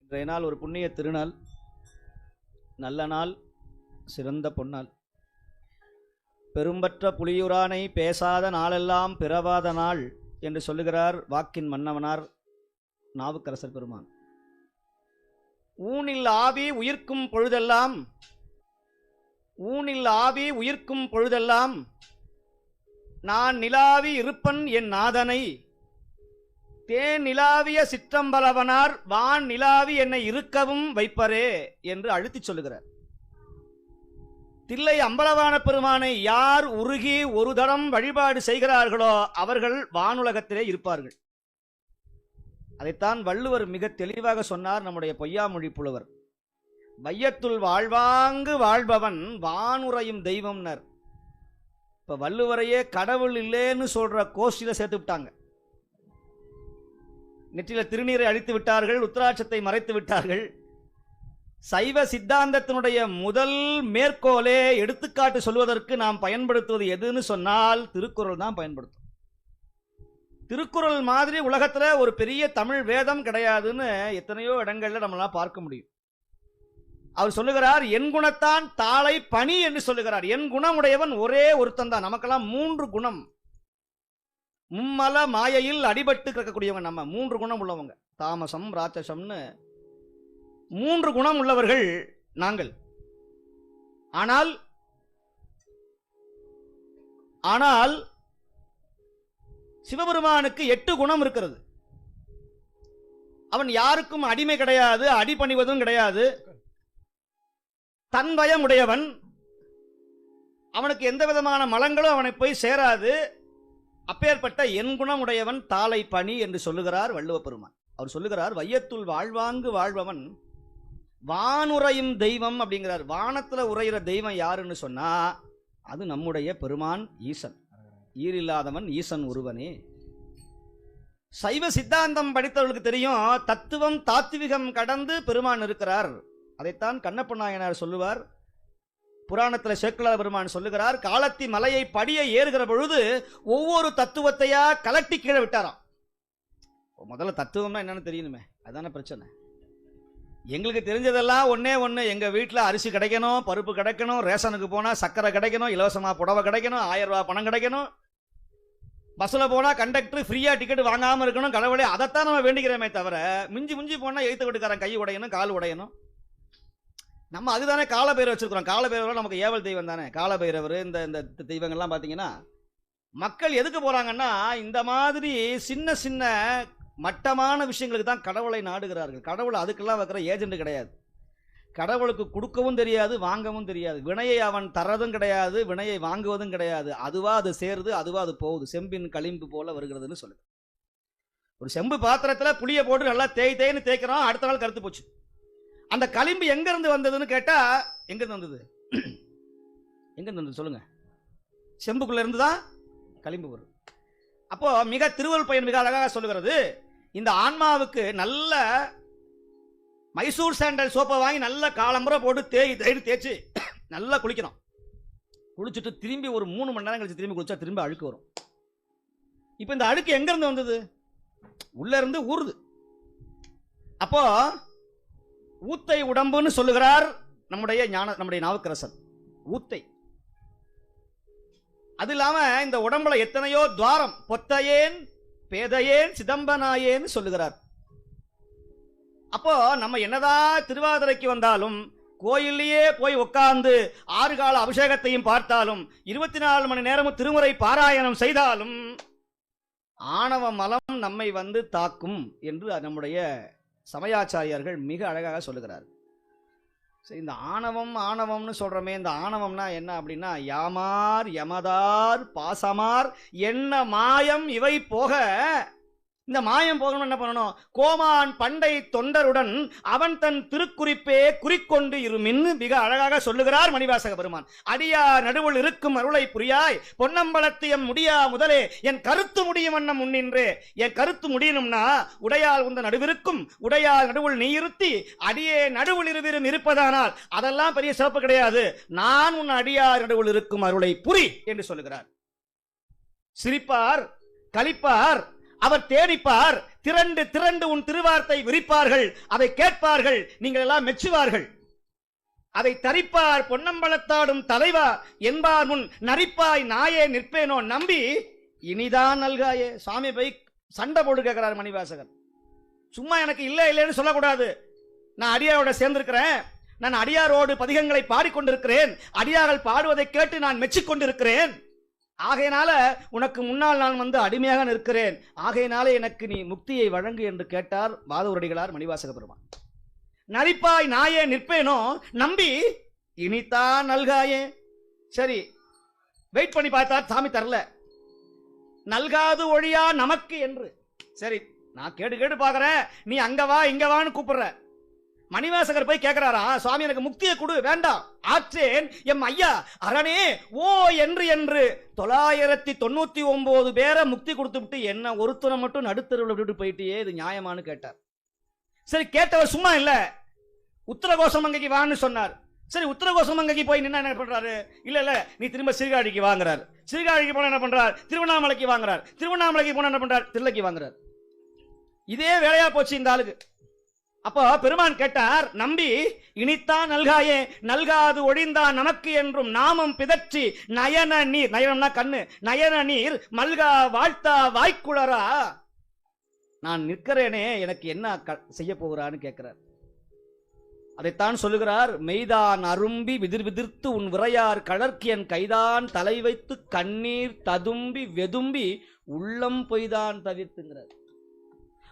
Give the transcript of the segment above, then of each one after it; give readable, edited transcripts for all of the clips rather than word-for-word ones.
இன்றைய நாள் ஒரு புண்ணிய திருநாள், நல்ல நாள், சிறந்த பொன்னாள். பெரும்பற்ற புலியுரானை பேசாத நாளெல்லாம் பிறவாத நாள் என்று சொல்லுகிறார் வாக்கின் மன்னவனார் நாவுக்கரசர் பெருமான். ஊனில் ஆவி உயிர்க்கும் பொழுதெல்லாம், ஊனில் ஆவி உயிர்க்கும் பொழுதெல்லாம் நான் நிலாவி இருப்பன் என் நாதனை, தேன் நிலாவிய சிற்றம்பலவனார் வான் நிலாவி என்னை இருக்கவும் வைப்பரே என்று அழுத்திச் சொல்லுகிறார். தில்லை அம்பலவான பெருமானை யார் உருகி ஒரு தரம் வழிபாடு செய்கிறார்களோ அவர்கள் வானுலகத்திலே இருப்பார்கள். அதைத்தான் வள்ளுவர் மிக தெளிவாக சொன்னார். நம்முடைய பொய்யாமொழி புலவர், வையத்துள் வாழ்வாங்கு வாழ்பவன் வானுரையும் தெய்வம்னர். இப்ப வள்ளுவரையே கடவுள் இல்லேன்னு சொல்ற கோஷ்டியில சேர்த்து விட்டாங்க. நெற்றில திருநீரை அழித்து விட்டார்கள், உத்திராட்சத்தை மறைத்து விட்டார்கள். சைவ சித்தாந்தத்தினுடைய முதல் மேற்கோளே எடுத்துக்காட்டு சொல்வதற்கு நாம் பயன்படுத்துவது எதுன்னு சொன்னால் திருக்குறள் தான் பயன்படுத்தும். திருக்குறள் மாதிரி உலகத்துல ஒரு பெரிய தமிழ் வேதம் கிடையாதுன்னு எத்தனையோ இடங்கள்ல நம்மளால பார்க்க முடியும். அவர் சொல்லுகிறார், என் குணத்தான் தாளை பணி என்று சொல்லுகிறார். என் குணமுடையவன் ஒரே ஒருத்தன் தான். நமக்கெல்லாம் 3 குணம். மும்மல மாயையில் அடிபட்டு கிடக்கக்கூடியவங்க நம்ம. 3 குணம் உள்ளவங்க. தாமசம், ராட்சசம்னு 3 குணம் உள்ளவர்கள் நாங்கள். ஆனால் சிவபெருமானுக்கு 8 குணம் இருக்கிறது. அவன் யாருக்கும் அடிமை கிடையாது, அடிபணிவதும் கிடையாது. தன்வயம் உடையவன். அவனுக்கு எந்த விதமான மலங்களும் அவனை போய் சேராது. அப்பேற்பட்ட என் குணம் உடையவன் தாளை பணி என்று சொல்லுகிறார் வள்ளுவ பெருமான். அவர் சொல்லுகிறார், வையத்துள் வாழ்வாங்கு வாழ்பவன் வானுரையும் தெய்வம் அப்படிங்கிறார். வானத்துல உரைகிற தெய்வம் யாருன்னு சொன்னா அது நம்முடைய பெருமான் ஈசன். ஈரில்லாதவன் ஈசன் ஒருவனே. சைவ சித்தாந்தம் படித்தவர்களுக்கு தெரியும், தத்துவம் தாத்விகம் கடந்து பெருமான் இருக்கிறார். அதைத்தான் கண்ணப்ப நாயனார் சொல்லுவார். புராணத்தில் சேக்கிழார் பெருமான் சொல்லுகிறார், காலத்தி மலையை படிய ஏறுகிற பொழுது ஒவ்வொரு தத்துவத்தையா கலட்டி கீழே விட்டாராம். முதல்ல தத்துவம்னா என்னன்னு தெரியணுமே, அதுதானே பிரச்சனை. எங்களுக்கு தெரிஞ்சதெல்லாம் ஒன்னே ஒன்று, எங்கள் வீட்டில் அரிசி கிடைக்கணும், பருப்பு கிடைக்கணும், ரேஷனுக்கு போனால் சக்கரை கிடைக்கணும், இலவசமாக புடவை கிடைக்கணும், 1000 ரூபா பணம் கிடைக்கணும், பஸ்ஸில் போனால் கண்டக்டர் ஃப்ரீயாக டிக்கெட் வாங்காமல் இருக்கணும். கடவுளே, அதைத்தான் நம்ம வேண்டிக்கிறோமே தவிர மிஞ்சி போனால் எழுத்து வீட்டுக்காரன் கை உடையணும், கால் உடையணும். நம்ம அதுதானே காலபைரவர் வச்சிருக்கிறோம். காலபைரவர் நமக்கு ஏவல் தெய்வம் தானே. காலபைரவர் இந்த தெய்வங்கள்லாம் பார்த்தீங்கன்னா மக்கள் எதுக்கு போகிறாங்கன்னா இந்த மாதிரி சின்ன சின்ன மட்டமான விஷயங்களுக்கு தான் கடவுளை நாடுகிறார்கள். கடவுள் அதுக்கெல்லாம் வைக்கிற ஏஜென்ட் கிடையாது. கடவுளுக்கு கொடுக்கவும் தெரியாது, வாங்கவும் தெரியாது. வினையை அவன் தரதும் கிடையாது, வினையை வாங்குவதும் கிடையாது. அதுவா அது சேருது, அதுவா அது போகுது. செம்பின் களிம்பு போல வருகிறதுன்னு சொல்லுது. ஒரு செம்பு பாத்திரத்தில் புளியை போட்டு நல்லா தேய்ன்னு தேய்க்கிறோம், அடுத்த நாள் கருத்து போச்சு. அந்த களிம்பு எங்க இருந்து வந்ததுன்னு கேட்டா எங்க இருந்து வந்தது? எங்க இருந்து வந்தது சொல்லுங்க? செம்புக்குள்ள இருந்து தான் களிம்பு வரும். அப்போ மிக திருவள்ளுவர் பயன் மிக அழகாக சொல்லுகிறது, இந்த ஆன்மாவுக்கு நல்ல மைசூர் சாண்டல் சோப்பை வாங்கி நல்ல காலம்புரை போட்டு தேய்ச்சி நல்லா குளிக்கணும். குளிச்சுட்டு திரும்பி ஒரு 3 மணி நேரம் கழிச்சு திரும்பி குளிச்சா திரும்ப அழுக்கு வரும். இப்போ இந்த அழுக்கு எங்க இருந்து வந்தது? உள்ள இருந்து ஊறுது. அப்போ ஊத்தை உடம்புன்னு சொல்லுகிறார் நம்முடைய நாவுக்கரசர். ஊத்தை. அது இல்லாம இந்த உடம்புல எத்தனையோ துவாரம், பொத்தையேன் பேதையேன் சிதம்பனாயேன்னு சொல்லுகிறார். அப்போ நம்ம என்னதான் திருவாதிரைக்கு வந்தாலும், கோயிலேயே போய் உட்கார்ந்து 6 கால அபிஷேகத்தையும் பார்த்தாலும், 24 மணி நேரமும் திருமுறை பாராயணம் செய்தாலும் ஆணவ மலம் நம்மை வந்து தாக்கும் என்று நம்முடைய சமயாச்சாரியர்கள் மிக அழகாக சொல்லுகிறார். சரி, இந்த ஆணவம்னு சொல்றோமே, இந்த ஆணவம்னா என்ன அப்படின்னா, யாமார் யமதார் பாசமார் என்ன மாயம் இவை போக. இந்த மாயம் போகணும் என்ன பண்ணணும்? கோமான் பண்டை தொண்டருடன் அவன் தன் திருக்குறிப்பே குறிக்கொண்டு இருமின் மிக அழகாக சொல்லுகிறார் மணிவாசக பெருமான். அடியார் நடுவுள் இருக்கும் அருளை புரியாய் பொன்னம்பலத்தியம் முடியா முதலே என் கருத்து முடியும் வண்ணம் முன்னின்றே. என் கருத்து முடியணும்னா உடையால் உந்த நடுவிருக்கும், உடையால் நடுவுள் நீ இருத்தி அடியே நடுவுள் இருவரும் இருப்பதானால் அதெல்லாம் பெரிய சிறப்பு கிடையாது. நான் உன் அடியார் நடுவுள் இருக்கும் அருளை புரி என்று சொல்லுகிறார். சிரிப்பார், கலிப்பார், அவர் தேடிப்பார், திரண்டு திரண்டு உன் திருவார்த்தை விரிப்பார்கள், அதை கேட்பார்கள், நீங்கள் எல்லாம் மெச்சுவார்கள். அதை தரிப்பார் பொன்னம்பலத்தாடும் தலைவா என்பார் முன் நரிப்பாய் நாயே நிற்பேனோ நம்பி இனிதான் நல்காயே. சுவாமி போய் சண்டை போட்டு கேட்கிறார் மணிவாசகர். சும்மா எனக்கு இல்லை இல்லைன்னு சொல்லக்கூடாது. நான் அடியாரோட சேர்ந்திருக்கிறேன், நான் அடியாரோடு பதிகங்களை பாடிக்கொண்டிருக்கிறேன், அடியார்கள் பாடுவதை கேட்டு நான் மெச்சிக்கொண்டிருக்கிறேன். ஆகையினால உனக்கு முன்னால் நான் வந்து அடிமையாக நிற்கிறேன், ஆகையினால எனக்கு நீ முக்தியை வழங்கு என்று கேட்டார் வாதவரடிகளார் மணிவாசக பெருமான். நரிப்பாய் நாயே நிற்பேனோ நம்பி இனித்தான் நல்காயே. சரி, வெயிட் பண்ணி பார்த்தார், சாமி தரல. நல்காது ஒழியா நமக்கு என்று. சரி, நான் கேட்டு கேட்டு பார்க்கிறேன், நீ அங்க வா இங்க வான்னு கூப்பிடுற. மணிவாசகர் போய் கேட்கிறாரா, சுவாமி எனக்கு முக்தியை கொடு, வேண்டாம், ஆற்றேன் எம் ஐயா அரணே ஓ என்று என்று 999 பேரை முக்தி கொடுத்து விட்டு என்ன ஒருத்தனை மட்டும் நடுத்தருவில் விட்டுட்டு போயிட்டே, இது நியாயமானு கேட்டார். சரி, கேட்டவர் சும்மா இல்ல, உத்தரகோசமங்கைக்கு வான்னு சொன்னார். சரி, உத்தரகோசமங்கைக்கு போய் நின்னா என்ன பண்றாரு, இல்ல இல்ல நீ திரும்ப சீர்காழிக்கு வாங்குறார். சீர்காழிக்கு போன என்ன பண்றார், திருவண்ணாமலைக்கு வாங்குறார். திருவண்ணாமலைக்கு போன என்ன பண்றார், தில்லைக்கு வாங்குறார். இதே வேலையா போச்சு இந்த ஆளுக்கு. அப்போ பெருமான் கேட்டார், நம்பி இனித்தான் நல்காயே, நல்காது ஒழிந்தான் நமக்கு என்றும் நாமம் பிதற்றி நயன நீர், நயனம்னா கண்ணு, நயன நீர் மல்கா வாழ்த்தா வாய்க்குளரா, நான் நிற்கிறேனே எனக்கு என்ன செய்ய போகிறான்னு கேட்கிறார். அதைத்தான் சொல்லுகிறார், மெய்தான் அரும்பி விதிர் விதிர்த்து உன் விரையார் கழற்கியன் கைதான் தலை வைத்து கண்ணீர் ததும்பி வெதும்பி உள்ளம் பொய்தான் தவிர்த்துங்கிறார்.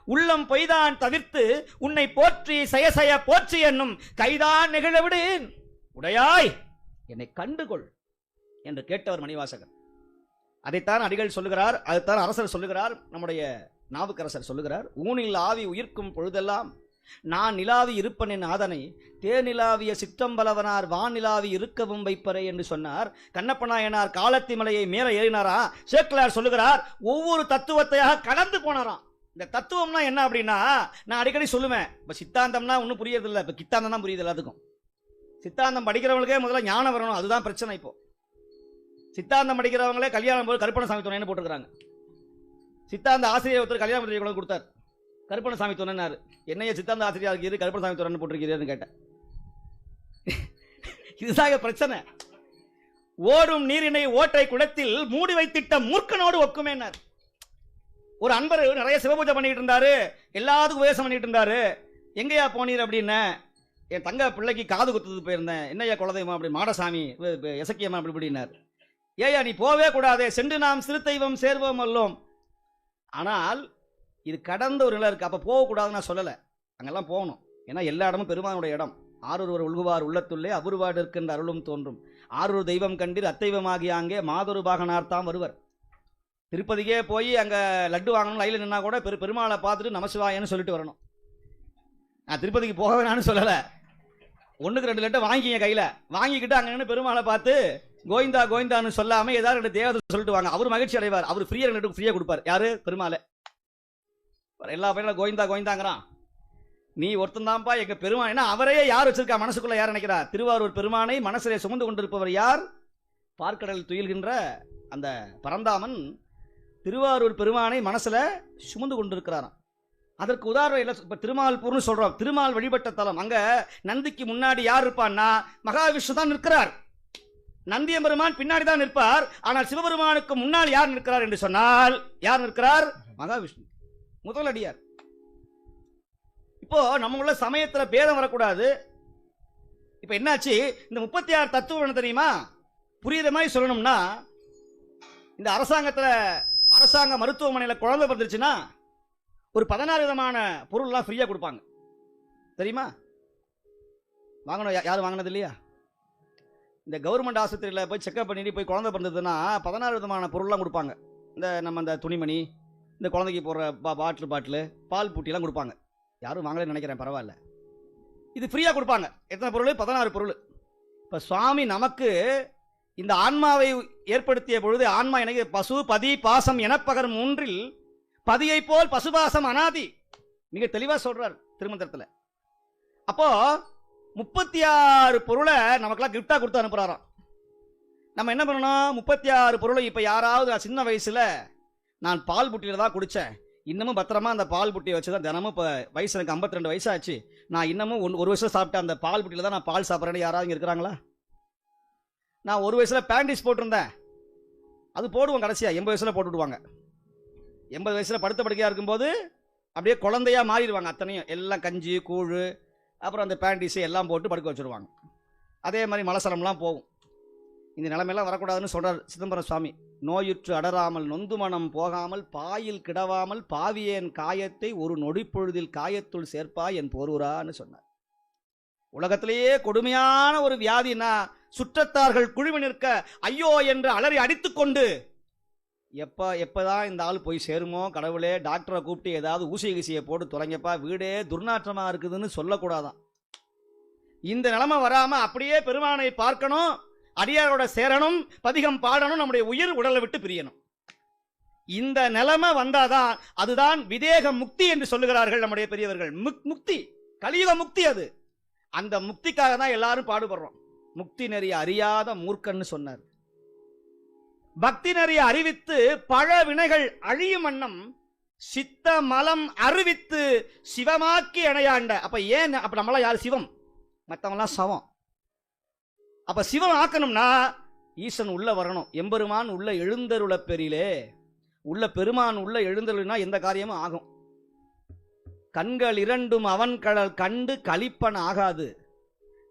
உள்ளம் பொய்தான் தவிர்த்து உன்னை போற்றி செயசெய போற்றி என்னும் கைதான் நிகழ விடேன், உடையாய் என்னை கண்டுகொள் என்று கேட்டவர் மணிவாசகர். அதைத்தான் அடிகள் சொல்லுகிறார், அதைத்தான் அரசர் சொல்லுகிறார், நம்முடைய நாவுக்கரசர் சொல்லுகிறார். ஊனில் ஆவி உயிர்க்கும் பொழுதெல்லாம் நான் நிலாவி இருப்பனின் ஆதனை தேனிலாவிய சிற்றம்பலவனார் வானிலாவி இருக்கவும் வைப்பறை என்று சொன்னார். கண்ணப்ப நாயனார் காலத்தி மலையை மேல ஏறினாரா, சேக்கிழார் சொல்லுகிறார் ஒவ்வொரு தத்துவத்தையாக கடந்து போனாராம். இந்த தத்துவம்னா என்ன அப்படின்னா, நான் அடிக்கடி சொல்லுவேன், இப்போ சித்தாந்தம்னா ஒன்றும் புரியறது இல்லை, இப்போ கித்தாந்தம் தான் புரியுது எல்லாத்துக்கும். சித்தாந்தம் படிக்கிறவங்களுக்கே முதல்ல ஞானம் வரணும், அதுதான் பிரச்சனை. இப்போ சித்தாந்தம் படிக்கிறவங்களே கல்யாணம் போது கருப்பணசாமி துணைன்னு போட்டுக்கிறாங்க. சித்தாந்த ஆசிரியர் ஒருத்தர் கல்யாணம் பண்ணி கொடுத்தார், கருப்பணசாமி துணைன்னாரு. என்னைய சித்தாந்த ஆசிரியர் இருக்கிறது கருப்பணசாமி துணைன்னு போட்டிருக்கிறேன்னு கேட்டேன். இதுதான் பிரச்சனை. ஓடும் நீரினை ஓட்டை குளத்தில் மூடி வைத்திட்ட மூர்க்கனோடு ஒக்குமேனார். ஒரு அன்பர் நிறைய சிவபூஜை பண்ணிட்டு இருந்தாரு, எல்லாத்துக்கும் உபதேசம் பண்ணிட்டு இருந்தாரு. எங்கேயா போனீர் அப்படின்னு, என் தங்க பிள்ளைக்கு காது குத்துறதுக்கு போயிருந்தேன். என்னையா குலதெய்வம் அப்படி, மாடசாமி எசக்கியம்மா அப்படி இப்படின்னார். ஏயா நீ போவே கூடாதே, சென்று நாம் சிறு தெய்வம் சேர்வோம் அல்லோம். ஆனால் இது கடந்த ஒரு நிலை இருக்கு, அப்போ போகக்கூடாதுன்னு நான் சொல்லலை, அங்கெல்லாம் போகணும். ஏன்னா எல்லா இடமும் பெருமானுடைய இடம். ஆரொருவர் உள்குவார் உள்ளத்துள்ளே அபுருவாடு இருக்கின்ற அருளும் தோன்றும், ஆரொரு தெய்வம் கண்டீர் அத்தைவமாகி அங்கே மாதொரு பாகனார்த்தாம் வருவர். திருப்பதிக்கே போய் அங்கே லட்டு வாங்கணும், லையில் நின்னா கூட பெருமாளை பார்த்துட்டு நமசிவாயன்னு சொல்லிட்டு வரணும். நான் திருப்பதிக்கு போக வேணான்னு சொல்லலை, 1க்கு 2 லட்டை வாங்கிக்கிங்க கையில், வாங்கிக்கிட்டு அங்கே நின்று பெருமாளை பார்த்து கோவிந்தா கோவிந்தான்னு சொல்லாமல் ஏதாவது 2 தேவதை சொல்லிட்டு வாங்க. அவர் மகிழ்ச்சி அடைவார், அவர் ஃப்ரீயாக கொடுப்பார். யாரு? பெருமாளை. எல்லா பையனும் கோவிந்தா கோவிந்தாங்கிறான், நீ ஒருத்தந்தான்ப்பா எங்க பெருமான். ஏன்னா அவரையே யார் வச்சிருக்கா மனசுக்குள்ள, யார் நினைக்கிறா? திருவாரூர் பெருமானை மனசிலே சுமந்து கொண்டிருப்பவர் யார்? பார்க்கடல் துயில்கின்ற அந்த பரந்தாமன் திருவாரூர் பெருமானை மனசுல சுமந்து கொண்டிருக்கிறாராம். அதற்கு உதாரணம் இல்லை, இப்ப திருமால்பூர்னு சொல்றோம், திருமால் வழிபட்ட தலம். அங்க நந்திக்கு முன்னாடி யார் இருப்பான்னா மகாவிஷ்ணு தான் நிற்கிறார். நந்திய பெருமான் பின்னாடி தான் நிற்பார். ஆனால் சிவபெருமானுக்கு முன்னால் யார் நிற்கிறார் என்று சொன்னால் யார் நிற்கிறார்? மகாவிஷ்ணு முதல் அடியார். இப்போ நம்ம உள்ள சமயத்துல பேதம் வரக்கூடாது. இப்ப என்னாச்சு, இந்த 36 தத்துவம் என்ன தெரியுமா? புரியுற மாதிரி சொல்லணும்னா, இந்த அரசாங்க மருத்துவமனையில் குழந்தை பிறந்துருச்சுன்னா ஒரு 16 விதமான பொருள்லாம் ஃப்ரீயா கொடுப்பாங்க, தெரியுமா? வாங்கணும், யாரும் வாங்கினது இல்லையா? இந்த கவர்மெண்ட் ஆஸ்பத்திரியில் போய் செக்அப் பண்ணிட்டு போய் குழந்தை பிறந்ததுன்னா 16 விதமான பொருள்லாம் கொடுப்பாங்க. நம்ம இந்த துணிமணி, இந்த குழந்தைக்கு போடுற பாட்டில் பால் பூட்டிலாம் கொடுப்பாங்க. யாரும் வாங்கலன்னு நினைக்கிறேன், பரவாயில்ல. இது ஃப்ரீயாக கொடுப்பாங்க. எத்தனை பொருள்? 16 பொருள். இப்போ சுவாமி நமக்கு இந்த ஆன்மாவை ஏற்படுத்திய பொழுது, ஆன்மா எனக்கு பசு பதி பாசம் எனப்பகர் மூன்றில் பதியை போல் பசுபாசம் அனாதி, மிக தெளிவாக சொல்றார் திருமந்திரத்தில். அப்போ 36 பொருளை நமக்கெல்லாம் கிஃப்டாக கொடுத்து அனுப்புறாராம். நம்ம என்ன பண்ணணும்? 36 பொருளை இப்போ யாராவது சின்ன வயசுல நான் பால் புட்டியில் தான் குடித்தேன், இன்னமும் பத்திரமா அந்த பால் புட்டியை வச்சு தான் தினமும். இப்போ வயசு எனக்கு 52 வயசாச்சு, நான் இன்னமும் ஒரு வருஷம் சாப்பிட்ட அந்த பால் புட்டியில் தான் நான் பால் சாப்பிட்றேன்னு யாராவது இங்கே இருக்கிறாங்களா? நான் ஒரு வயசில் பேண்டிஸ் போட்டிருந்தேன், அது போடுவோம் கடைசியாக 80 வயசில் போட்டுவிடுவாங்க. 80 வயசில் படுத்த படுக்கையாக இருக்கும்போது அப்படியே குழந்தையாக மாறிடுவாங்க. அத்தனையும் எல்லாம் கஞ்சி கூழ் அப்புறம் அந்த பேண்டிஸு எல்லாம் போட்டு படுக்க வச்சுருவாங்க. அதே மாதிரி மலசலம்லாம் போகும். இந்த நிலைமையெல்லாம் வரக்கூடாதுன்னு சொல்கிறார் சிதம்பரம் சுவாமி. நோயுற்று அடராமல் நொந்து மனம் போகாமல் பாயில் கிடவாமல் பாவியேன் காயத்தை ஒரு நொடிப்பொழுதில் காயத்துள் சேர்ப்பா என் போரூரான்னு சொன்னார். உலகத்திலேயே கொடுமையான ஒரு வியாதினா சுற்றத்தார்கள் குழுவி நிற்க ஐயோ என்று அலறி அடித்துக்கொண்டு எப்பதான் இந்த ஆள் போய் சேருமோ கடவுளே, டாக்டரை கூப்பிட்டு ஏதாவது ஊசி கீசியை போட்டு தொலைங்கப்பா, வீடே துர்நாற்றமாக இருக்குதுன்னு சொல்லக்கூடாதான். இந்த நிலைமை வராம அப்படியே பெருமானை பார்க்கணும், அடியாரோட சேரணும், பதிகம் பாடணும், நம்முடைய உயிர் உடலை விட்டு பிரியணும். இந்த நிலைமை வந்தாதான் அதுதான் விதேக முக்தி என்று சொல்லுகிறார்கள் நம்முடைய பெரியவர்கள். முக்தி, கலியுக முக்தி. அது அந்த முக்திக்காக தான் எல்லாரும் பாடுபடுறோம். முக்தி நெறிய அறியாத மூர்க்கன்னு சொன்னார். பக்தி நெறிய அறிவித்து பழ வினைகள் அழியும் வண்ணம் சித்த மலம் அறிவித்து சிவமாக்கி இணையாண்ட. அப்ப ஏன் அப்ப நம்மளாம் யார் சிவம், மற்றவங்களாம் சவம். அப்ப சிவம் ஆக்கணும்னா ஈசன் உள்ள வரணும். எம்பெருமான் உள்ள எழுந்தருள பெரிலே, உள்ள பெருமான் உள்ள எழுந்தருளினா எந்த காரியமும் ஆகும். கண்கள் இரண்டும் அவன் கடல் கண்டு கலிப்பன் ஆகாது,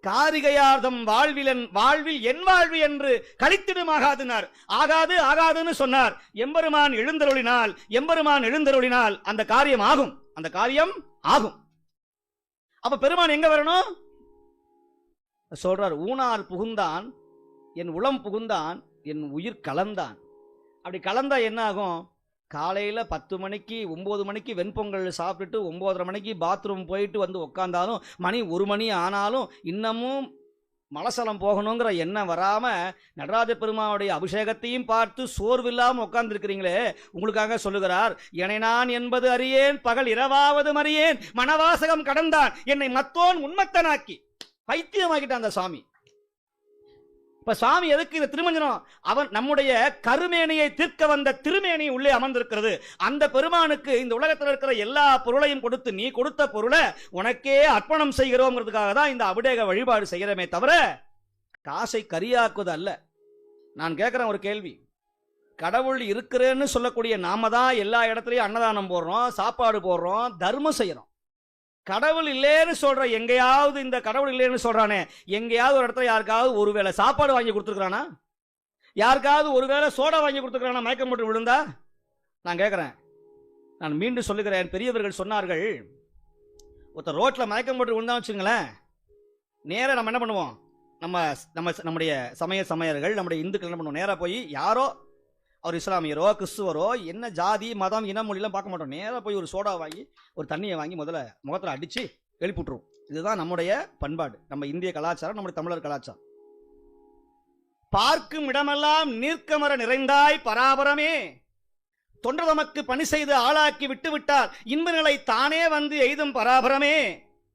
காரிகையார்தம் வாழ்வில் என் வாழ்வு என்று கழித்திடுமாகாதுனார். ஆகாது ஆகாதுன்னு சொன்னார். எம்பெருமான் எழுந்தருளினால் அந்த காரியம் ஆகும், அந்த காரியம் ஆகும். அப்ப பெருமான் எங்க வரணும் சொல்றார். ஊனார் புகுந்தான் என் உளம் புகுந்தான் என் உயிர் கலந்தான். அப்படி கலந்தா என்ன ஆகும்? காலையில் 10 மணிக்கு 9 மணிக்கு வெண்பொங்கல் சாப்பிட்டுட்டு 9:30 மணிக்கு பாத்ரூம் போயிட்டு வந்து உக்காந்தாலும் மணி 1 மணி ஆனாலும் இன்னமும் மலசலம் போகணுங்கிற எண்ணம் வராமல் நடராஜ பெருமானுடைய அபிஷேகத்தையும் பார்த்து சோர்வில்லாமல் உட்கார்ந்துருக்கிறீங்களே, உங்களுக்காக சொல்லுகிறார். என நான் என்பது அறியேன் பகல் இரவாவது மறியேன் மனவாசகம் கடந்தான் என்னை மத்தோன் உண்மத்தனாக்கி. பைத்தியமாக்கிட்டான் அந்த சாமி. இப்ப சாமி எதுக்கு இந்த திருமஞ்சனம்? அவன் நம்முடைய கருமேனியை தீர்க்க வந்த திருமேனி உள்ளே அமர்ந்திருக்கிறது. அந்த பெருமானுக்கு இந்த உலகத்தில் இருக்கிற எல்லா பொருளையும் கொடுத்து நீ கொடுத்த பொருளை உனக்கே அர்ப்பணம் செய்கிறோங்கிறதுக்காக தான் இந்த அபிடேக வழிபாடு செய்கிறமே தவிர காசை கரியாக்குவது அல்ல. நான் கேட்கிறேன் ஒரு கேள்வி. கடவுள் இருக்கிறேன்னு சொல்லக்கூடிய நாம தான் எல்லா இடத்துலையும் அன்னதானம் போடுறோம், சாப்பாடு போடுறோம், தர்மம் செய்யறோம். கடவுள் இல்லைன்னு சொல்ற எங்கேயாவது, இந்த கடவுள் இல்லைன்னு சொல்றானே எங்கேயாவது ஒரு இடத்துல யாருக்காவது ஒருவேளை சாப்பாடு வாங்கி கொடுத்துருக்கானா? யாருக்காவது ஒருவேளை சோடா வாங்கி கொடுத்துருக்கானா மயக்கம் போட்டு விழுந்தா? நான் கேட்கிறேன், நான் மீண்டும் சொல்லுகிறேன். பெரியவர்கள் சொன்னார்கள், ஒருத்தர் ரோட்ல மயக்கம் போட்டு விழுந்தா வச்சுங்களேன், நேராக நம்ம என்ன பண்ணுவோம்? நம்முடைய சமயர்கள் நம்முடைய இந்துக்கள் என்ன பண்ணுவோம்? நேராக போய் யாரோ அவர் இஸ்லாமியரோ கிறிஸ்துவரோ என்ன ஜாதி மதம் இன மொழியெல்லாம் பார்க்க மாட்டோம். நேராக போய் ஒரு சோடா வாங்கி ஒரு தண்ணியை வாங்கி முதல்ல முகத்தில் அடித்து எழுப்பிட்டுருவோம். இதுதான் நம்முடைய பண்பாடு, நம்ம இந்திய கலாச்சாரம், நம்முடைய தமிழர் கலாச்சாரம். பார்க்கும் இடமெல்லாம் நீர்க்கமர நிறைந்தாய் பராபரமே, தொன்று தமக்கு பணி செய்து ஆளாக்கி விட்டுவிட்டார் இன்ப நிலை தானே வந்து எய்தும் பராபரமே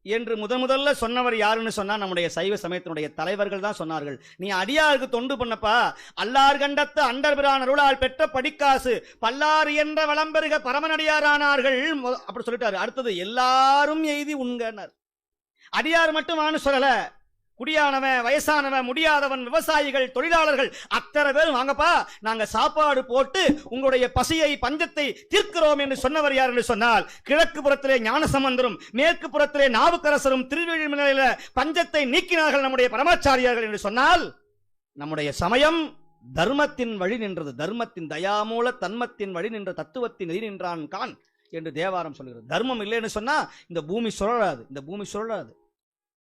என்று முதல்ல சொன்னவர் யாருன்னு சொன்னா நம்முடைய சைவ சமயத்தினுடைய தலைவர்கள் தான் சொன்னார்கள். நீ அடியாருக்கு தொண்டு பண்ணப்பா, அல்லார் கண்டத்து அண்டர்பிரான் அருளால் பெற்ற படிக்காசு பல்லாறு என்ற வளம்பெருக பரமனடியாரானார்கள் அப்படி சொல்லிட்டாரு. அடுத்தது எல்லாரும் எய்தி உண்கனர். அடியார் மட்டுமானு சொல்லல, குடியானவன், வயசானவன், முடியாதவன், விவசாயிகள், தொழிலாளர்கள் அத்தனை பேரும் வாங்கப்பா, நாங்க சாப்பாடு போட்டு உங்களுடைய பசியை பஞ்சத்தை தீர்க்கிறோம் என்று சொன்னவர் யார் என்று சொன்னால், கிழக்கு புறத்திலே ஞானசம்பந்தரும் மேற்கு புறத்திலே நாவுக்கரசரும் திருவிழிமலையில பஞ்சத்தை நீக்கினார்கள் நம்முடைய பரமாச்சாரியார்கள் என்று சொன்னால், நம்முடைய சமயம் தர்மத்தின் வழி நின்றது. தர்மத்தின் தயாமூல தன்மத்தின் வழி நின்ற தத்துவத்தின் நெறி நின்றான் கான் என்று தேவாரம் சொல்கிறது. தர்மம் இல்லைன்னு சொன்னா இந்த பூமி சுழலாது, இந்த பூமி சுழலாது.